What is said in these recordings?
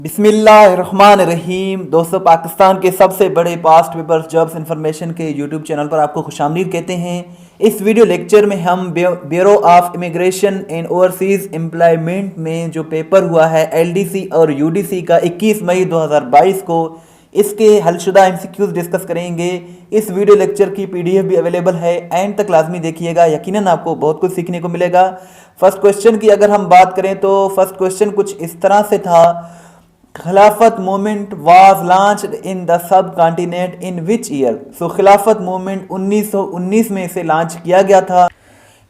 बिस्मिल्लाहिर्रहमानिर्रहीम। दोस्तों, पाकिस्तान के सबसे बड़े पास्ट पेपर्स जॉब्स इंफॉर्मेशन के यूट्यूब चैनल पर आपको खुशामदीद कहते हैं। इस वीडियो लेक्चर में हम bureau of immigration and overseas employment में जो पेपर हुआ है एलडीसी और यूडीसी का 21 मई 2022 को, इसके हलशुदा एमसीक्यूज डिस्कस करेंगे। इस वीडियो लेक्चर की पीडीएफ भी अवेलेबल है, एंड तक लाजमी देखिएगा, यकीनन आपको बहुत कुछ सीखने को मिलेगा। फर्स्ट क्वेश्चन की अगर हम बात करें तो फर्स्ट क्वेश्चन कुछ इस तरह से था, Khilafat movement was launched in the subcontinent in which year. So Khilafat movement 1919 में इसे लॉन्च किया गया था।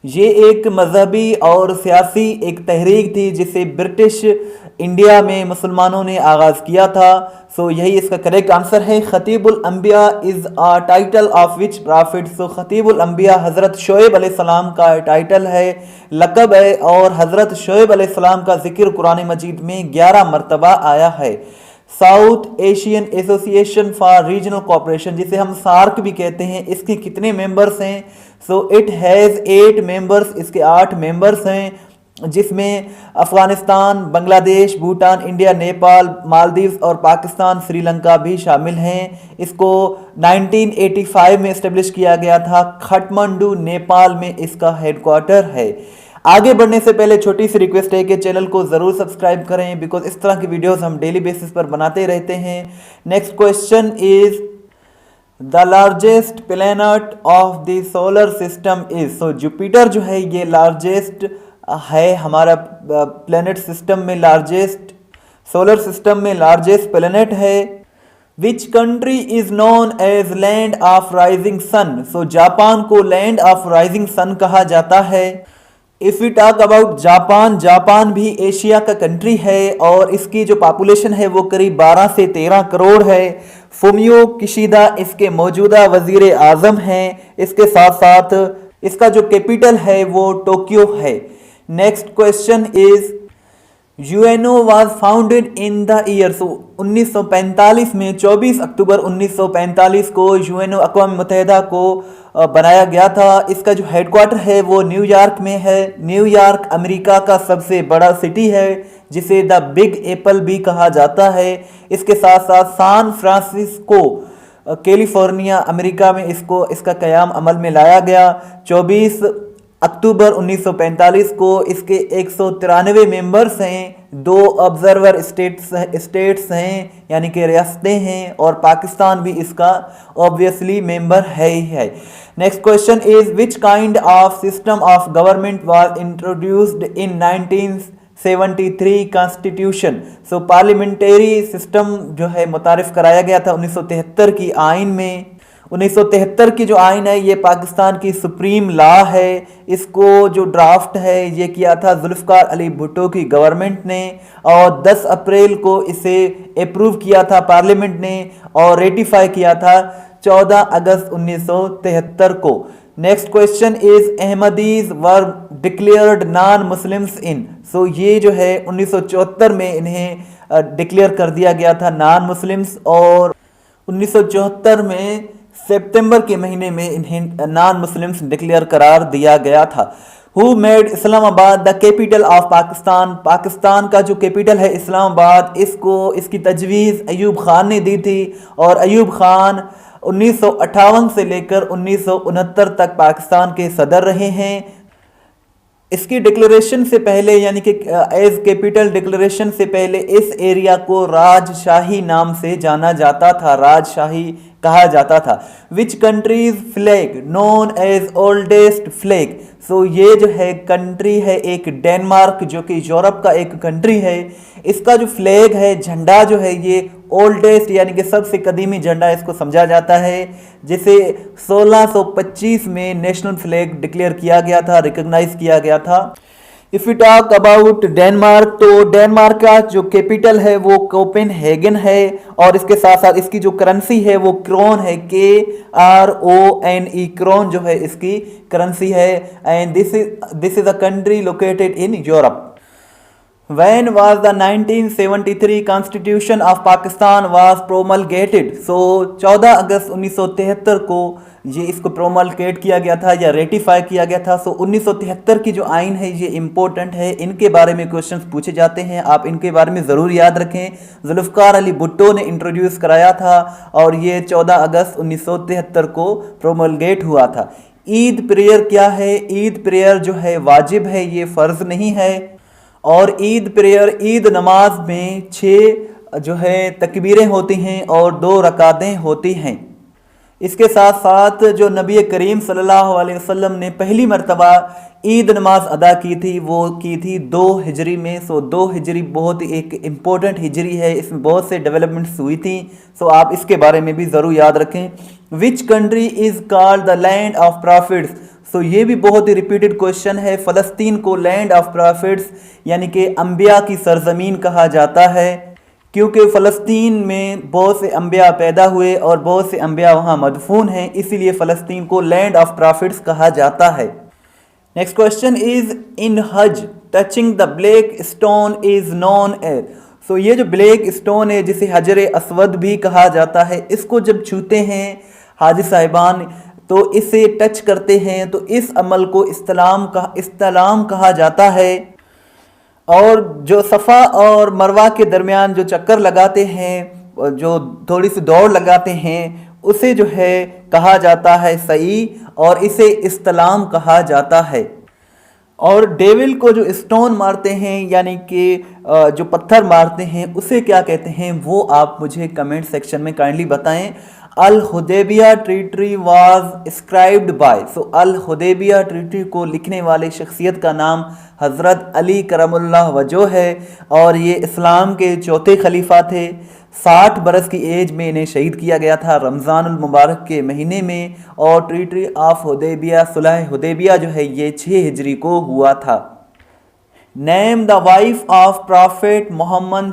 ये एक मजहबी और सियासी एक तहरीक थी जिसे ब्रिटिश इंडिया में मुसलमानों ने आगाज़ किया था। सो यही इसका करेक्ट आंसर है। Khatibul Ambiya is a title of which prophet. So Khatibul Ambiya Hazrat Shoaib अलैहिस्सलाम का टाइटल है, लक़ब है, और हज़रत शोएब अलैहिस्सलाम का जिक्र कुरान मजीद में 11 मरतबा आया है। South Asian association for regional cooperation, जिसे हम सार्क भी कहते हैं, इसके कितने मेंबर्स हैं? So it has 8 members. इसके 8 मेंबर्स हैं, जिसमें अफगानिस्तान, बांग्लादेश, भूटान, इंडिया, नेपाल, मालदीव और पाकिस्तान, श्रीलंका भी शामिल हैं। इसको 1985 में इस्टेब्लिश किया गया था। काठमांडू नेपाल में इसका हेडक्वार्टर है। आगे बढ़ने से पहले छोटी सी रिक्वेस्ट है कि चैनल को ज़रूर सब्सक्राइब करें, बिकॉज इस तरह की वीडियोस हम डेली बेसिस पर बनाते रहते हैं। Next question is the largest planet of the solar system is. So Jupiter जो है ये लार्जेस्ट है हमारा प्लैनेट सिस्टम में, लार्जेस्ट सोलर सिस्टम में लार्जेस्ट प्लैनेट है। Which country is known as land of rising sun. So Japan को land of rising sun कहा जाता है। If you talk about Japan, Japan भी एशिया का कंट्री है और इसकी जो पॉपुलेशन है वो करीब 12 से 13 करोड़ है। फुमियो किशिदा इसके मौजूदा वजीर आज़म हैं। इसके साथ साथ इसका जो कैपिटल है वो टोक्यो है। Next question is UNO was founded in the year. So 1945 में 24 अक्टूबर 1945 को यूएनओ अक़वाम मुत्तहिदा को बनाया गया था। इसका जो हेडक्वार्टर है वो न्यूयॉर्क में है। न्यूयॉर्क अमेरिका का सबसे बड़ा सिटी है, जिसे द बिग एप्पल भी कहा जाता है। इसके साथ साथ सैन फ्रांसिस्को कैलिफोर्निया अमेरिका में इसका क़याम अमल में लाया गया। 24 अक्टूबर 1945 को इसके 193 मेंबर्स हैं। 2 ऑब्जर्वर स्टेट्स हैं, यानी कि रियासतें हैं, और पाकिस्तान भी इसका ऑब्वियसली मेंबर है ही है। Next question is which kind of system of government was introduced in 1973 constitution. So parliamentary system जो है मुतारिफ कराया गया था 1973 की आइन में। 1973 की जो आइन है ये पाकिस्तान की सुप्रीम लॉ है। इसको जो ड्राफ्ट है ये किया था जुल्फ़िकार अली भुट्टो की गवर्नमेंट ने, और 10 अप्रैल को इसे अप्रूव किया था पार्लियामेंट ने, और रेटिफाई किया था 14 अगस्त 1973 को। Next question is Ahmadis were declared non Muslims in. So ये जो है 1974 में इन्हें डिक्लेयर कर दिया गया था नॉन मुस्लिम्स, और 1974 में सितंबर के महीने में इन्हें नॉन मुस्लिम्स डिक्लेयर करार दिया गया था। Who made Islamabad the capital of Pakistan. Pakistan का जो कैपिटल है इस्लामाबाद, इसकी तजवीज़ अयूब खान ने दी थी, और अयूब खान 1958 से लेकर 1969 तक पाकिस्तान के सदर रहे हैं। इसकी डिक्लेरेशन से पहले, यानी कि एज कैपिटल डिक्लेरेशन से पहले, इस एरिया को राजशाही नाम से जाना जाता था, राजशाही कहा जाता था। Which countries flag known as oldest flag. So ये जो है कंट्री है एक डेनमार्क, जो कि यूरोप का एक कंट्री है। इसका जो फ्लैग है, झंडा जो है, ये ओल्डेस्ट यानी कि सबसे कदीमी झंडा इसको समझा जाता है, जिसे 1625 में नेशनल फ्लैग डिक्लेयर किया गया था, रिकॉग्नाइज किया गया था। If you talk about Denmark, तो डेनमार्क का जो कैपिटल है वो कोपेनहेगन है, और इसके साथ साथ इसकी जो करेंसी है वो क्रोन है, KRONE, क्रोन जो है इसकी करेंसी है। And this is a country located in Europe. When was the 1973 Constitution of Pakistan was promulgated? So 14 अगस्त 1973 को ये इसको प्रोमलगेट किया गया था या रेटिफाई किया गया था। सो 1973 की जो आइन है ये इम्पोर्टेंट है, इनके बारे में क्वेश्चंस पूछे जाते हैं, आप इनके बारे में ज़रूर याद रखें। जुल्फ़िकार अली भुट्टो ने इंट्रोड्यूस कराया था और ये 14 अगस्त 1973 को प्रोमलगेट हुआ था। ईद प्रेयर क्या है? ईद प्रेयर जो है वाजिब है, ये फ़र्ज़ नहीं है। और ईद प्रेयर, ईद नमाज में 6 जो है तकबीरें होती हैं और 2 रकातें होती हैं। इसके साथ साथ जो नबी करीम सल्लल्लाहु अलैहि वसल्लम ने पहली मर्तबा ईद नमाज अदा की थी वो की थी 2 हिजरी में। सो 2 हिजरी बहुत एक इम्पोर्टेंट हिजरी है, इसमें बहुत से डेवलपमेंट्स हुई थी। सो आप इसके बारे में भी ज़रूर याद रखें। Which country is called the land of prophets? So ये भी बहुत ही रिपीटेड क्वेश्चन है। फ़लस्तीन को लैंड ऑफ प्रॉफिट्स यानी कि अंबिया की सरजमीन कहा जाता है, क्योंकि फ़लस्तीन में बहुत से अंबिया पैदा हुए और बहुत से अंबिया वहाँ मदफून हैं, इसीलिए फ़लस्तीन को लैंड ऑफ प्रॉफिट्स कहा जाता है। Next question is in Hajj touching the black stone is known as? So ये जो ब्लैक स्टोन है जिसे हजर अस्वद भी कहा जाता है, इसको जब छूते हैं हाजी साहिबान तो इसे टच करते हैं तो इस अमल को इस्तिलाम कहा जाता है। और जो सफ़ा और मरवा के दरमियान जो चक्कर लगाते हैं, जो थोड़ी सी दौड़ लगाते हैं, उसे जो है कहा जाता है सई और इसे इस्तिलाम कहा जाता है। और डेविल को जो स्टोन मारते हैं यानी कि जो पत्थर मारते हैं उसे क्या कहते हैं वो आप मुझे कमेंट सेक्शन में काइंडली बताएं। Al Hudaibiya treaty was scribed by? So Al Hudaibiya treaty को लिखने वाले शख्सियत का नाम हज़रत अली करमुल्लाह वजह है और ये इस्लाम के चौथे खलीफा थे। 60 बरस की एज में इन्हें शहीद किया गया था रमज़ानुल मुबारक के महीने में। और ट्रीटी ऑफ हुदैबिया, सुलह हुदैबिया जो है ये 6 हिजरी को हुआ था। Name the wife of prophet Muhammad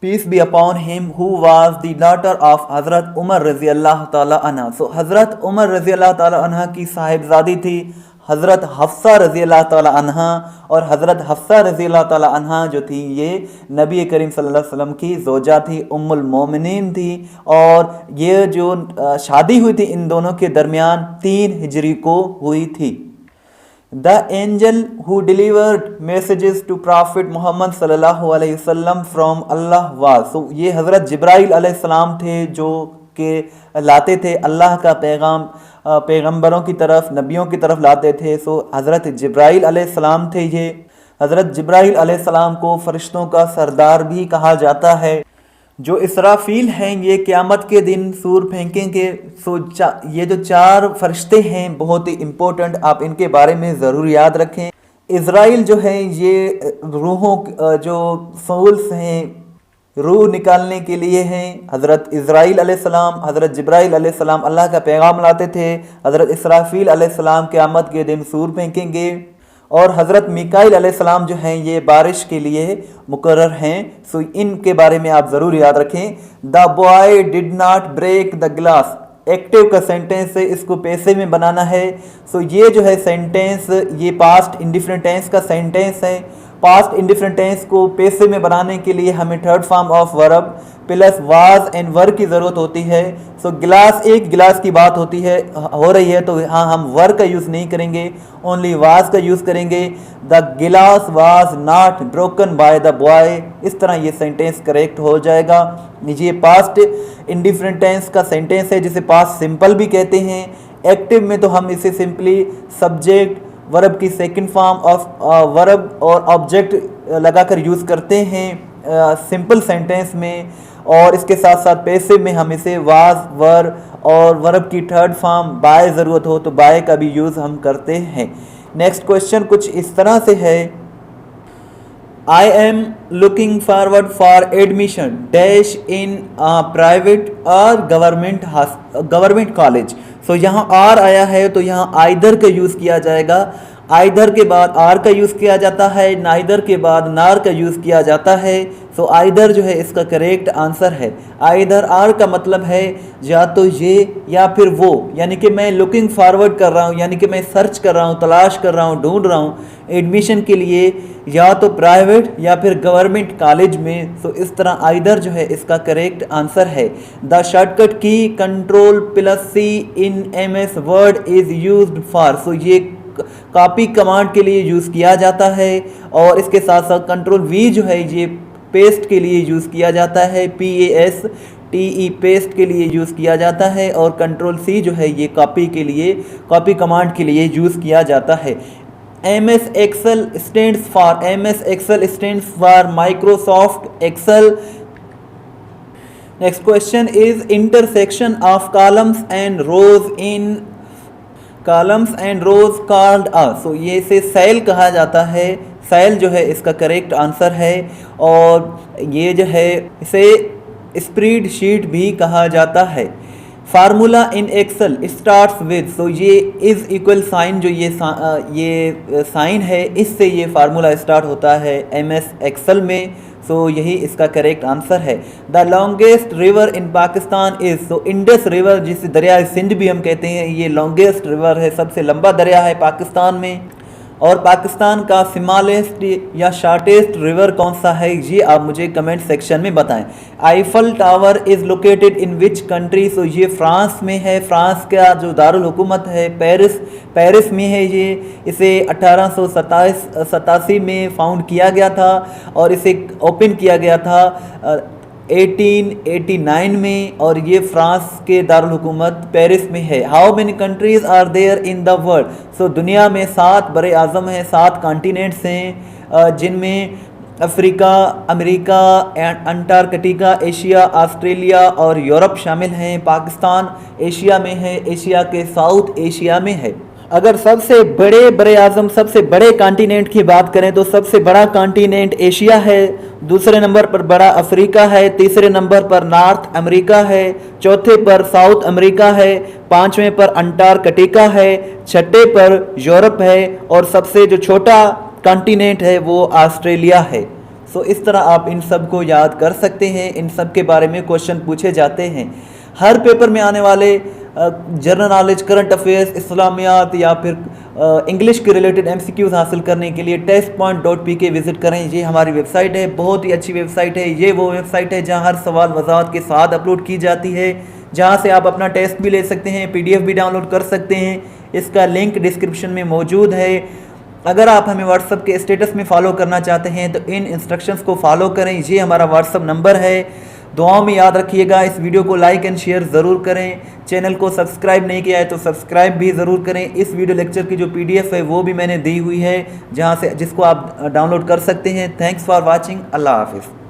peace be upon him who was the daughter of हज़रत उमर रज़ी अल्लाह ताला अन्हा? सो हज़रत उमर रज़ी अल्लाह ताला अन्हा की साहिबजादी थी हज़रत हफ्सा रज़ी अल्लाह ताला अन्हा। और हज़रत हफ्सा रज़ी अल्लाह ताला अन्हा जो थी ये नबी करीम सल्लल्लाहु अलैहि वसल्लम की ज़ौजा थी, उम्मुल मोमिनीन थी। और ये जो शादी हुई थी इन दोनों के दरमियान 3 हिजरी को हुई थी। The angel who delivered messages to prophet Muhammad सल्लल्लाहु अलैहि वसल्लम फ्रॉम अल्लाह वाज? सो ये हज़रत जिब्राइल अलैहिस्सलाम थे जो के लाते थे अल्लाह का पैगाम पैगंबरों की तरफ, नबियों की तरफ लाते थे। सो हज़रत जिब्राइल अलैहिस्सलाम थे ये। हज़रत जिब्राइल अलैहिस्सलाम को फरिश्तों का सरदार भी कहा जाता है। जो इसराफील हैं ये क़यामत के दिन सूर फेंकेंगे। सो ये जो 4 फरिश्ते हैं बहुत ही इम्पोर्टेंट, आप इनके बारे में ज़रूर याद रखें। इज़राइल जो है ये रूहों जो सोल्स हैं, रूह निकालने के लिए हैं। हज़रत इज़राइल अलैहिस्सलाम, हज़रत जिब्राइल अलैहिस्सलाम अल्लाह का पैगाम लाते थे। हज़रत इसराफील अलैहिस्सलाम क़यामत के दिन सूर फेंकेंगे। और हज़रत मिकाईल अलैहिस्सलाम जो हैं ये बारिश के लिए मुकर्रर हैं। सो इनके बारे में आप ज़रूर याद रखें। The boy did not break the glass active का सेंटेंस है, इसको पैसे में बनाना है। सो ये जो है सेंटेंस ये पास्ट इंडिफरेंट टेंस का सेंटेंस है। पास्ट इंडिफरेंट टेंस को पैसे में बनाने के लिए हमें third form of verb plus was and were की ज़रूरत होती है। सो गिलास, एक गिलास की बात होती है हो रही है तो हाँ हम वर का यूज़ नहीं करेंगे, ओनली वाज का यूज़ करेंगे। द गिलास was not broken by the boy, इस तरह ये सेंटेंस करेक्ट हो जाएगा। ये पास्ट इंडिफरेंट टेंस का सेंटेंस है जिसे पास्ट सिंपल भी कहते हैं। एक्टिव में तो हम इसे सिंपली सब्जेक्ट वर्ब की सेकंड फॉर्म ऑफ वर्ब और ऑब्जेक्ट लगाकर यूज़ करते हैं सिंपल सेंटेंस में। और इसके साथ साथ पैसे में हम इसे वाज, वर और वर्ब की थर्ड फॉर्म बाय ज़रूरत हो तो बाय का भी यूज़ हम करते हैं। नेक्स्ट क्वेश्चन कुछ इस तरह से है, I am looking forward for admission dash in private और गवर्नमेंट कॉलेज। सो यहाँ आर आया है तो यहाँ आइदर का यूज़ किया जाएगा। आइदर के बाद आर का यूज़ किया जाता है, नाइदर के बाद नार का यूज़ किया जाता है। सो आइदर जो है इसका करेक्ट आंसर है। आइदर आर का मतलब है या तो ये या फिर वो, यानी कि मैं लुकिंग फॉरवर्ड कर रहा हूँ, यानी कि मैं सर्च कर रहा हूँ, तलाश कर रहा हूँ, ढूंढ रहा हूँ एडमिशन के लिए, या तो प्राइवेट या फिर गवर्नमेंट कॉलेज में। सो इस तरह आइदर जो है इसका करेक्ट आंसर है। The shortcut key Ctrl+C in MS Word is used for. So ये कॉपी कमांड के लिए यूज़ किया जाता है, और इसके साथ साथ Ctrl+V जो है ये पेस्ट के लिए यूज़ किया जाता है, PASTE पेस्ट के लिए यूज़ किया जाता है, और Ctrl+C जो है ये कॉपी के लिए, कॉपी कमांड के लिए यूज़ किया जाता है। MS Excel stands for Microsoft Excel. Next question is intersection of columns and rows called a. So ये इसे सेल कहा जाता है। सेल जो है इसका करेक्ट आंसर है, और ये जो है इसे स्प्रेडशीट भी कहा जाता है। Formula in Excel starts with. So ये इज इक्वल साइन, जो ये साइन है, इससे ये फार्मूला स्टार्ट होता है MS एक्सेल में। सो यही इसका करेक्ट आंसर है। The longest river in Pakistan is. So Indus river, जिसे दरिया सिंध भी हम कहते हैं, ये लॉन्गेस्ट रिवर है, सबसे लंबा दरिया है पाकिस्तान में। और पाकिस्तान का स्मॉलेस्ट या शॉर्टेस्ट रिवर कौन सा है, ये आप मुझे कमेंट सेक्शन में बताएं। Eiffel Tower is located in which country. So ये फ्रांस में है। फ्रांस का जो दारुल हुकूमत है पेरिस में है। ये इसे 1887 में फाउंड किया गया था, और इसे ओपन किया गया था 1889 में, और ये फ्रांस के दारुल हुकूमत पेरिस में है। How many countries are there in the world. So दुनिया में 7 बड़े आज़म हैं, 7 कॉन्टिनेंट्स हैं, जिनमें Africa, America, Antarctica, Asia, Australia और यूरोप शामिल हैं। पाकिस्तान एशिया में है, एशिया के साउथ एशिया में है। अगर सबसे बड़े आज़म, सबसे बड़े कॉन्टिनेंट की बात करें तो सबसे बड़ा कॉन्टिनेंट एशिया है, दूसरे नंबर पर बड़ा अफ्रीका है, तीसरे नंबर पर नॉर्थ अमेरिका है, चौथे पर साउथ अमेरिका है, पांचवें पर अंटार्कटिका है, छठे पर यूरोप है, और सबसे जो छोटा कॉन्टिनेंट है वो ऑस्ट्रेलिया है। सो इस तरह आप इन सब को याद कर सकते हैं। इन सब के बारे में क्वेश्चन पूछे जाते हैं। हर पेपर में आने वाले जनरल नॉलेज, करंट अफेयर्स, इस्लामियात या फिर इंग्लिश के रिलेटेड MCQs हासिल करने के लिए testpoint.pk विजिट करें। ये हमारी वेबसाइट है, बहुत ही अच्छी वेबसाइट है। ये वो वेबसाइट है जहां हर सवाल वजाहत के साथ अपलोड की जाती है, जहां से आप अपना टेस्ट भी ले सकते हैं, PDF भी डाउनलोड कर सकते हैं। इसका लिंक डिस्क्रिप्शन में मौजूद है। अगर आप हमें व्हाट्सअप के स्टेटस में फॉलो करना चाहते हैं तो इन इंस्ट्रक्शंस को फॉलो करें। ये हमारा व्हाट्सअप नंबर है। दुआओं में याद रखिएगा। इस वीडियो को लाइक एंड शेयर ज़रूर करें। चैनल को सब्सक्राइब नहीं किया है तो सब्सक्राइब भी ज़रूर करें। इस वीडियो लेक्चर की जो PDF है वो भी मैंने दी हुई है, जिसको आप डाउनलोड कर सकते हैं। Thanks for watching. अल्लाह हाफिज़।